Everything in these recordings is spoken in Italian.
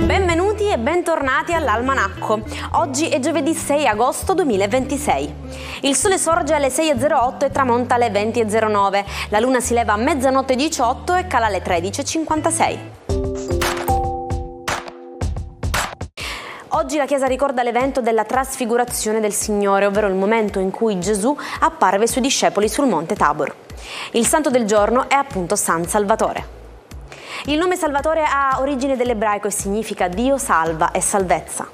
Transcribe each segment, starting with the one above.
Benvenuti e bentornati all'Almanacco. Oggi è giovedì 6 agosto 2026. Il sole sorge alle 6:08 e tramonta alle 20:09. La luna si leva a mezzanotte 18 e cala alle 13:56. Oggi la Chiesa ricorda l'evento della trasfigurazione del Signore, ovvero il momento in cui Gesù apparve ai suoi discepoli sul monte Tabor. Il santo del giorno è appunto San Salvatore. Il nome Salvatore ha origine dell'ebraico e significa Dio salva e salvezza.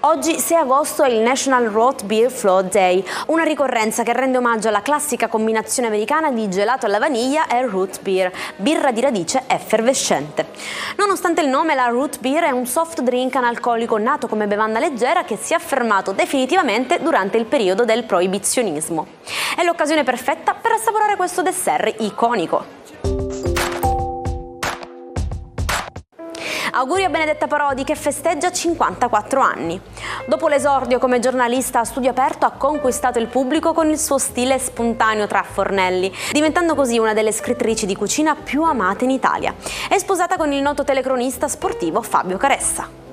Oggi 6 agosto è il National Root Beer Float Day, una ricorrenza che rende omaggio alla classica combinazione americana di gelato alla vaniglia e root beer, birra di radice effervescente. Nonostante il nome, la root beer è un soft drink analcolico nato come bevanda leggera che si è affermato definitivamente durante il periodo del proibizionismo. È l'occasione perfetta per assaporare questo dessert iconico. Auguri a Benedetta Parodi che festeggia 54 anni. Dopo l'esordio come giornalista a studio aperto ha conquistato il pubblico con il suo stile spontaneo tra fornelli, diventando così una delle scrittrici di cucina più amate in Italia. È sposata con il noto telecronista sportivo Fabio Caressa.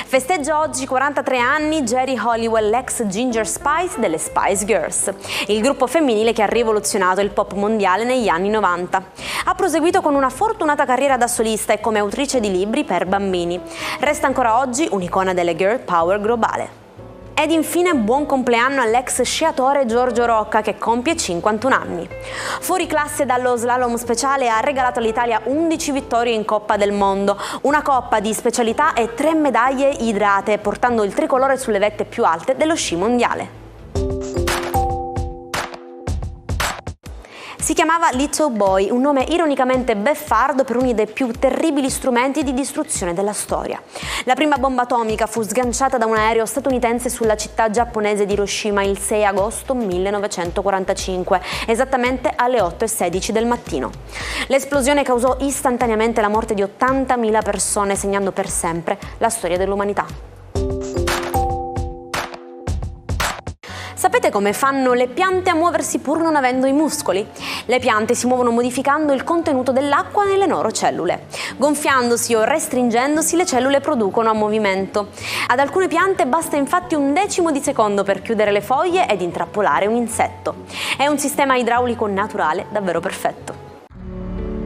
Festeggia oggi 43 anni Geri Halliwell, l'ex Ginger Spice delle Spice Girls, il gruppo femminile che ha rivoluzionato il pop mondiale negli anni 90. Ha proseguito con una fortunata carriera da solista e come autrice di libri per bambini. Resta ancora oggi un'icona delle girl power globale. Ed infine buon compleanno all'ex sciatore Giorgio Rocca che compie 51 anni. Fuori classe dallo slalom speciale ha regalato all'Italia 11 vittorie in Coppa del Mondo, una coppa di specialità e 3 medaglie idrate, portando il tricolore sulle vette più alte dello sci mondiale. Si chiamava Little Boy, un nome ironicamente beffardo per uno dei più terribili strumenti di distruzione della storia. La prima bomba atomica fu sganciata da un aereo statunitense sulla città giapponese di Hiroshima il 6 agosto 1945, esattamente alle 8:16 del mattino. L'esplosione causò istantaneamente la morte di 80.000 persone, segnando per sempre la storia dell'umanità. Sapete come fanno le piante a muoversi pur non avendo i muscoli? Le piante si muovono modificando il contenuto dell'acqua nelle loro cellule. Gonfiandosi o restringendosi, le cellule producono a movimento. Ad alcune piante basta infatti 1/10 di secondo per chiudere le foglie ed intrappolare un insetto. È un sistema idraulico naturale davvero perfetto.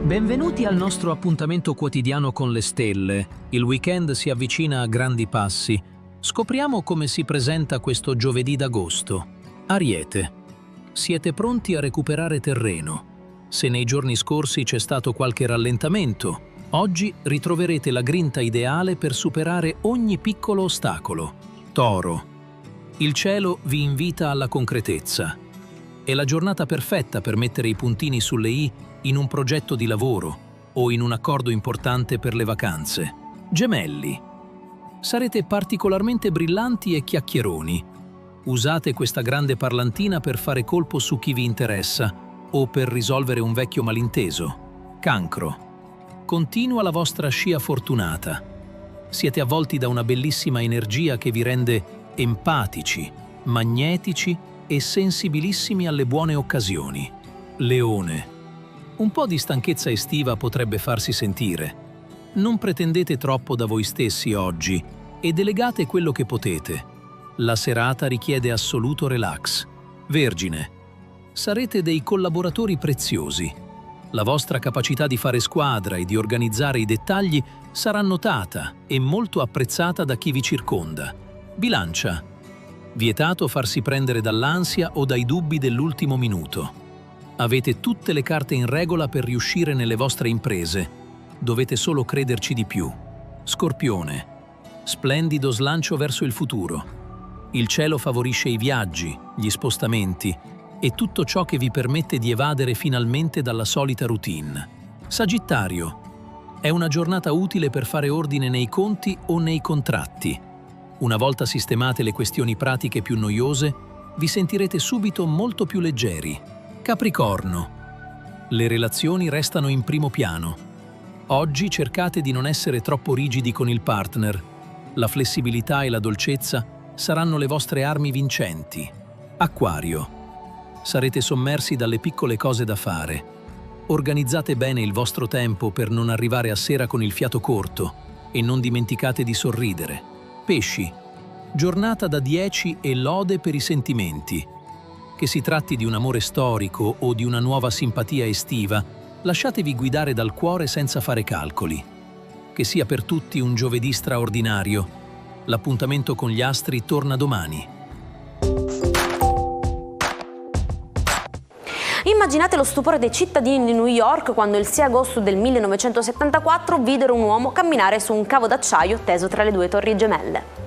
Benvenuti al nostro appuntamento quotidiano con le stelle. Il weekend si avvicina a grandi passi. Scopriamo come si presenta questo giovedì d'agosto. Ariete. Siete pronti a recuperare terreno. Se nei giorni scorsi c'è stato qualche rallentamento, oggi ritroverete la grinta ideale per superare ogni piccolo ostacolo. Toro. Il cielo vi invita alla concretezza. È la giornata perfetta per mettere i puntini sulle i in un progetto di lavoro o in un accordo importante per le vacanze. Gemelli. Sarete particolarmente brillanti e chiacchieroni. Usate questa grande parlantina per fare colpo su chi vi interessa o per risolvere un vecchio malinteso. Cancro. Continua la vostra scia fortunata. Siete avvolti da una bellissima energia che vi rende empatici, magnetici e sensibilissimi alle buone occasioni. Leone. Un po' di stanchezza estiva potrebbe farsi sentire. Non pretendete troppo da voi stessi oggi e delegate quello che potete. La serata richiede assoluto relax. Vergine. Sarete dei collaboratori preziosi. La vostra capacità di fare squadra e di organizzare i dettagli sarà notata e molto apprezzata da chi vi circonda. Bilancia. Vietato farsi prendere dall'ansia o dai dubbi dell'ultimo minuto. Avete tutte le carte in regola per riuscire nelle vostre imprese. Dovete solo crederci di più. Scorpione. Splendido slancio verso il futuro. Il cielo favorisce i viaggi, gli spostamenti e tutto ciò che vi permette di evadere finalmente dalla solita routine. Sagittario. È una giornata utile per fare ordine nei conti o nei contratti. Una volta sistemate le questioni pratiche più noiose, vi sentirete subito molto più leggeri. Capricorno. Le relazioni restano in primo piano. Oggi cercate di non essere troppo rigidi con il partner. La flessibilità e la dolcezza saranno le vostre armi vincenti. Acquario. Sarete sommersi dalle piccole cose da fare. Organizzate bene il vostro tempo per non arrivare a sera con il fiato corto e non dimenticate di sorridere. Pesci. Giornata da 10 e lode per i sentimenti. Che si tratti di un amore storico o di una nuova simpatia estiva, lasciatevi guidare dal cuore senza fare calcoli. Che sia per tutti un giovedì straordinario. L'appuntamento con gli astri torna domani. Immaginate lo stupore dei cittadini di New York quando il 6 agosto del 1974 videro un uomo camminare su un cavo d'acciaio teso tra le due torri gemelle.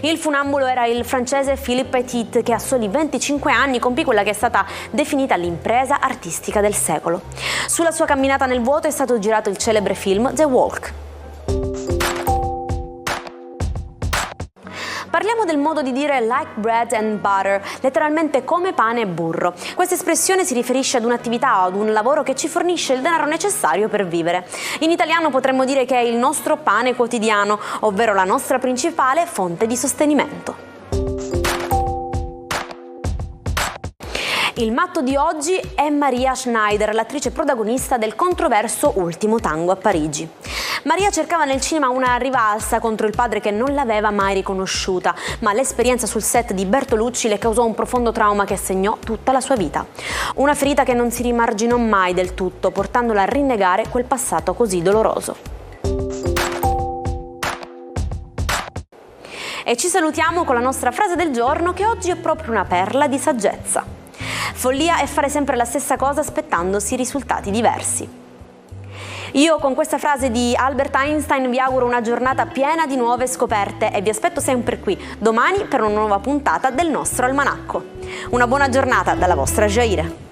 Il funambulo era il francese Philippe Petit, che a soli 25 anni compì quella che è stata definita l'impresa artistica del secolo. Sulla sua camminata nel vuoto è stato girato il celebre film The Walk. Parliamo del modo di dire like bread and butter, letteralmente come pane e burro. Questa espressione si riferisce ad un'attività o ad un lavoro che ci fornisce il denaro necessario per vivere. In italiano potremmo dire che è il nostro pane quotidiano, ovvero la nostra principale fonte di sostenimento. Il matto di oggi è Maria Schneider, l'attrice protagonista del controverso Ultimo tango a Parigi. Maria cercava nel cinema una rivalsa contro il padre che non l'aveva mai riconosciuta, ma l'esperienza sul set di Bertolucci le causò un profondo trauma che segnò tutta la sua vita. Una ferita che non si rimarginò mai del tutto, portandola a rinnegare quel passato così doloroso. E ci salutiamo con la nostra frase del giorno, che oggi è proprio una perla di saggezza. Follia è fare sempre la stessa cosa aspettandosi risultati diversi. Io con questa frase di Albert Einstein vi auguro una giornata piena di nuove scoperte e vi aspetto sempre qui domani per una nuova puntata del nostro almanacco. Una buona giornata dalla vostra Jaira.